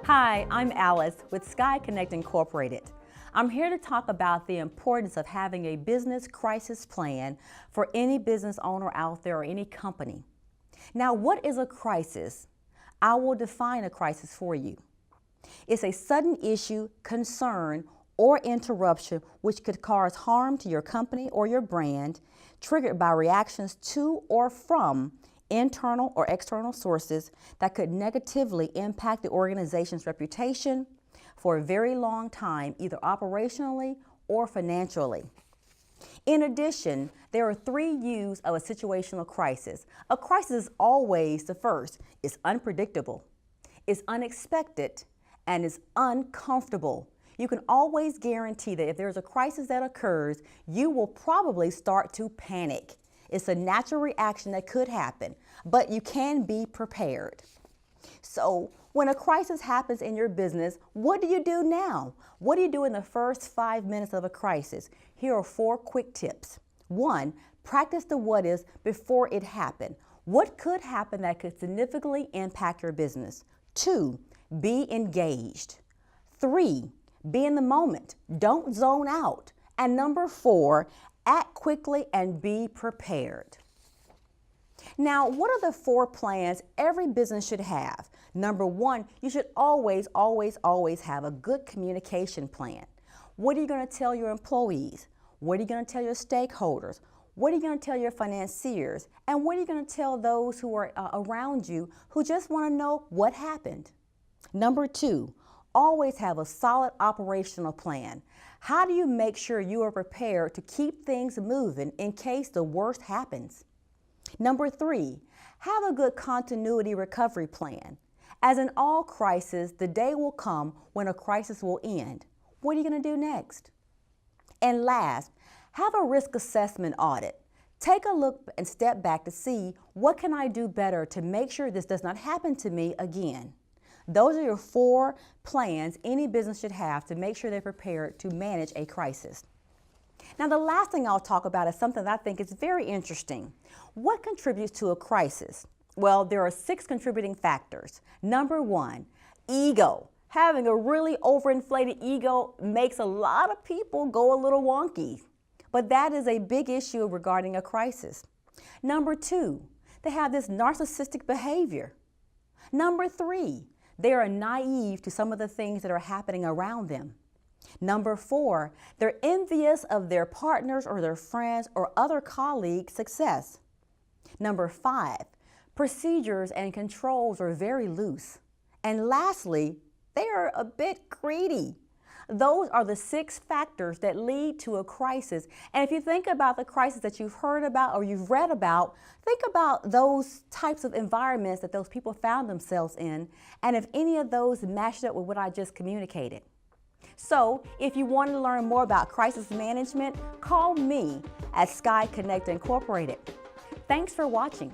Hi, I'm Alice with Skye Connect Incorporated. I'm here to talk about the importance of having a business crisis plan for any business owner out there or any company. Now, what is a crisis? I will define a crisis for you. It's a sudden issue, concern, or interruption which could cause harm to your company or your brand, triggered by reactions to or from internal or external sources that could negatively impact the organization's reputation for a very long time, either operationally or financially. In addition, there are 3 U's of a situational crisis. A crisis is always the first. It's unpredictable, it's unexpected, and it's uncomfortable. You can always guarantee that if there's a crisis that occurs, you will probably start to panic. It's a natural reaction that could happen, but you can be prepared. So when a crisis happens in your business, what do you do now? What do you do in the first 5 minutes of a crisis? Here are 4 quick tips. 1, practice the what is before it happened. What could happen that could significantly impact your business? 2, be engaged. 3, be in the moment. Don't zone out. And number 4, act quickly and be prepared. Now, what are the 4 plans every business should have? Number 1, you should always have a good communication plan. What are you going to tell your employees? What are you going to tell your stakeholders? What are you going to tell your financiers? And what are you going to tell those who are around you who just want to know what happened? Number 2, always have a solid operational plan. How do you make sure you are prepared to keep things moving in case the worst happens? Number 3, have a good continuity recovery plan. As in all crises, the day will come when a crisis will end. What are you going to do next? And last, have a risk assessment audit. Take a look and step back to see what can I do better to make sure this does not happen to me again. Those are your 4 plans any business should have to make sure they're prepared to manage a crisis. Now, the last thing I'll talk about is something that I think is very interesting. What contributes to a crisis? Well, there are 6 contributing factors. Number 1, ego. Having a really overinflated ego makes a lot of people go a little wonky, but that is a big issue regarding a crisis. Number 2, they have this narcissistic behavior. Number 3, they are naive to some of the things that are happening around them. Number 4, they're envious of their partners or their friends or other colleagues' success. Number 5, procedures and controls are very loose. And lastly, they are a bit greedy. Those are the 6 factors that lead to a crisis. And if you think about the crisis that you've heard about or you've read about, think about those types of environments that those people found themselves in, and if any of those matched up with what I just communicated. So if you want to learn more about crisis management, call me at Skye Connect Incorporated. Thanks for watching.